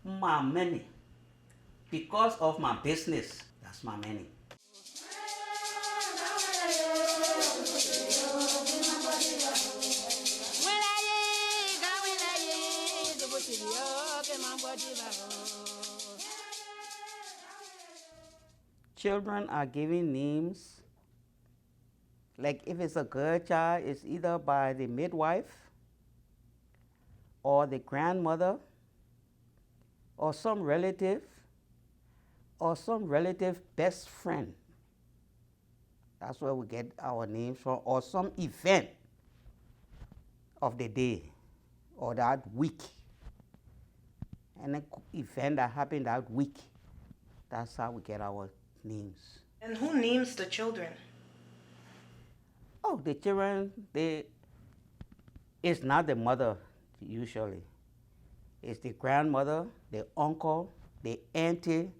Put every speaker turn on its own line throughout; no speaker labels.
My money. Because of my business, that's my money. Children are given names, like if it's a girl child, it's either by the midwife or the grandmother or some relative best friend. That's where we get our names from, or some event of the day or that week. An event that happened that week. That's how we get our names.
And who names the children?
Oh, the children, it's not the mother usually. It's the grandmother, the uncle, the auntie,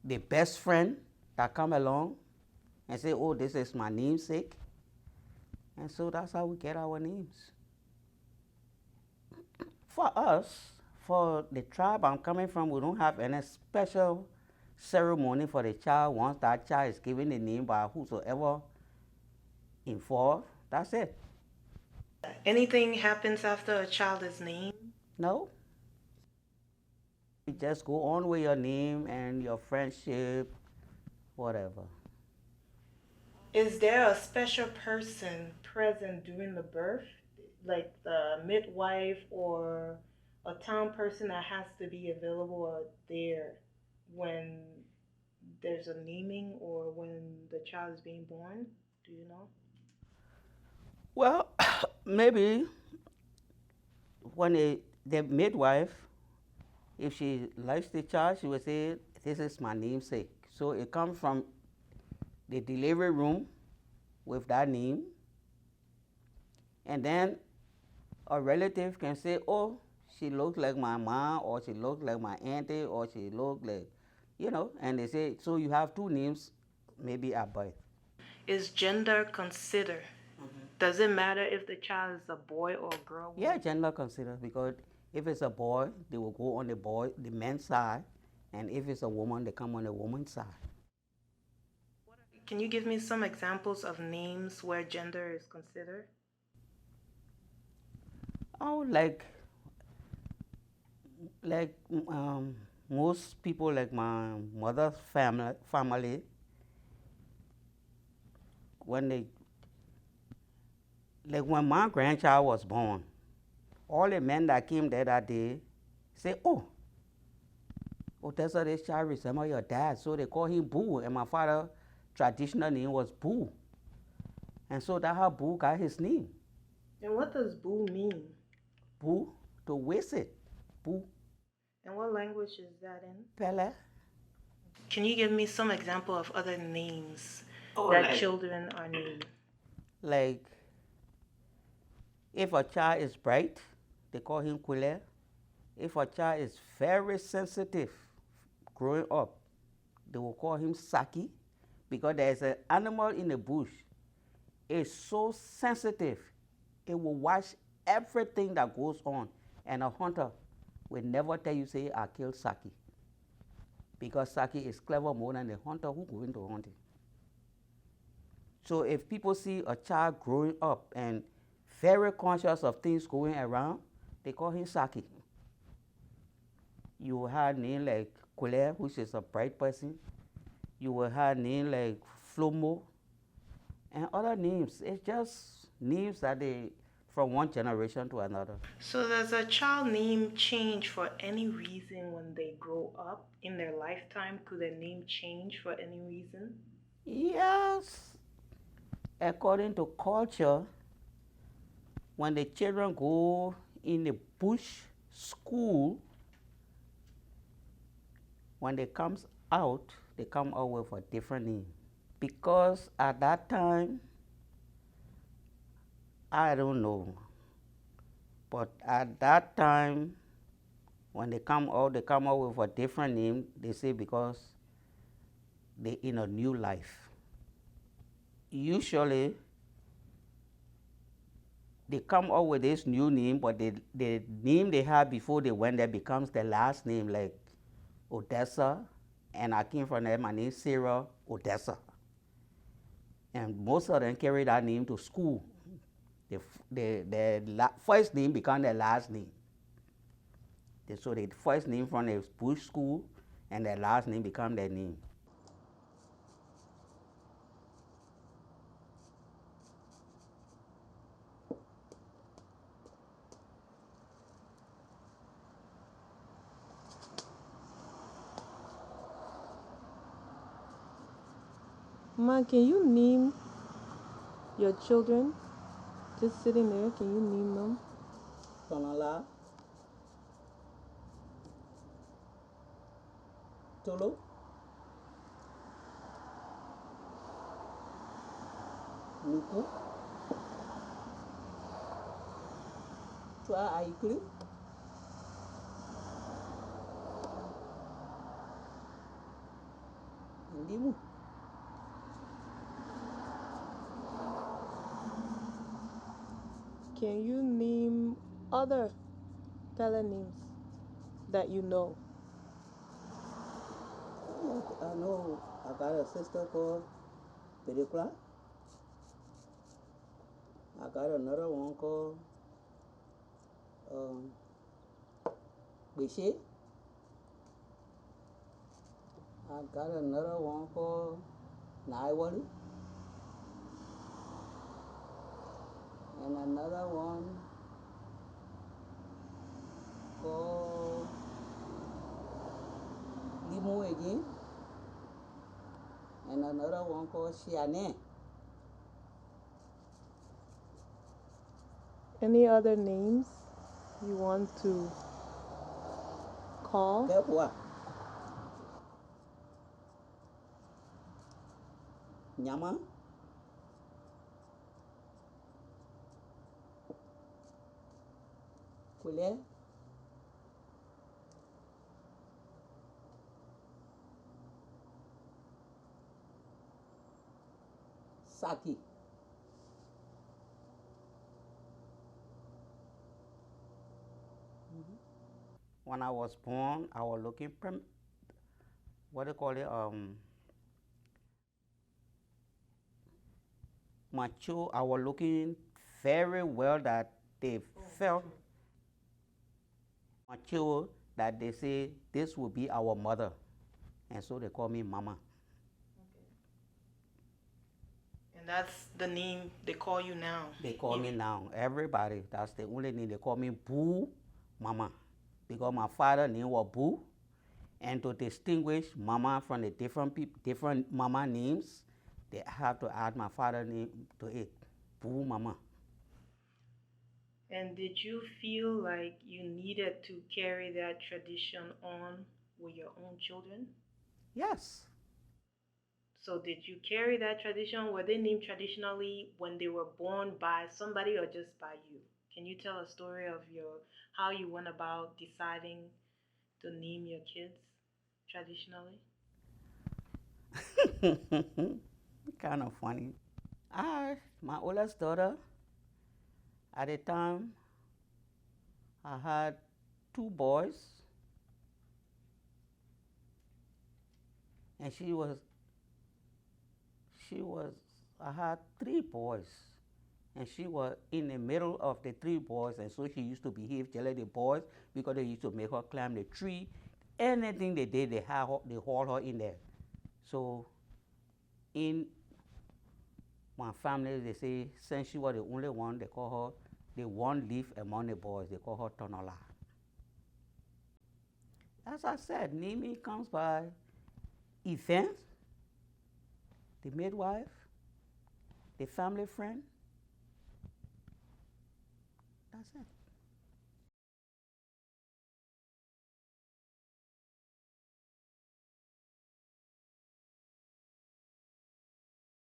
the best friend that come along and say, oh, this is my namesake. And so that's how we get our names. For us, for the tribe I'm coming from, we don't have any special ceremony for the child. Once that child is given the name by whosoever involved, that's it.
Anything happens after a child is named?
No. You just go on with your name and your friendship, whatever.
Is there a special person present during the birth, like the midwife or a town person that has to be available or there when there's a naming or when the child is being born? Do you know?
Well, maybe when the midwife, if she likes the child, she will say, this is my namesake. So it comes from the delivery room with that name. And then a relative can say, oh, she looks like my mom, or she looks like my auntie, or she looks like, and they say, so you have two names, maybe at birth.
Is gender considered? Does it matter if the child is a boy or a girl?
Yeah, gender considered, because if it's a boy, they will go on the man's side, and if it's a woman, they come on the woman's side.
Can you give me some examples of names where gender is considered?
Oh, like most people, like my mother's family, when when my grandchild was born, all the men that came there that day say, oh, that's how this child resemble your dad. So they call him Boo, and my father traditional name was Boo. And so that's how Boo got his name.
And what does boo mean?
Boo, to visit. Boo.
And what language is that in?
Pele.
Can you give me some example of other names
Oh,
that
like-
children are named?
Like, if a child is bright, they call him Quile. If a child is very sensitive growing up, they will call him Saki, because there's an animal in the bush. It's so sensitive, it will watch everything that goes on, and a hunter will never tell you, say, I killed Saki, because Saki is clever more than the hunter who going to hunt him. So if people see a child growing up and very conscious of things going around, they call him Saki. You will have a name like Kule, which is a bright person. You will have a name like Flomo, and other names. It's just names that they from one generation to another.
So does a child name change for any reason when they grow up in their lifetime? Could their name change for any reason?
Yes. According to culture, when the children go in the bush school, when they comes out, they come out with a different name. Because at that time, I don't know, but at that time, when they come out with a different name. They say because they in a new life. Usually, they come up with this new name, but the name they had before they went there becomes their last name, like Odessa, and I came from there. My name is Sarah Odessa, and most of them carry that name to school. The first name become their last name. So the first name from the Bush school, and their last name become their name.
Ma, can you name your children? Just sitting there, can you name them?
Tonala, Tolo, Nuku, Chua Aikli, Limu.
Can you name other Tele names that you know?
I know I got a sister called Pericla. I got another one called um, Bishi. I got another one called Naiwali. And another one called Limu again. And another one called Shiane.
Any other names you want to call?
Kepua. Nyama. Kule. Saki. When I was born, I was looking what do you call it? Mature. I was looking very well that they felt mature that they say this will be our mother, and so they call me Mama.
And that's the name they call you now.
They call me now. Everybody. That's the only name they call me. Boo Mama, because my father name was Boo, and to distinguish Mama from the different Mama names, they have to add my father name to it. Boo Mama.
And did you feel like you needed to carry that tradition on with your own children?
Yes.
So did you carry that tradition? Were they named traditionally when they were born by somebody or just by you? Can you tell a story of your how you went about deciding to name your kids traditionally?
Kind of funny. My oldest daughter, at the time, I had two boys, and she was, I had three boys, and she was in the middle of the three boys, and so she used to behave just like the boys because they used to make her climb the tree. Anything they did, they haul her in there. So in my family, they say since she was the only one, they call her the one leaf among the boys. They call her Tonola. As I said, naming comes by events, the midwife, the family friend. That's it.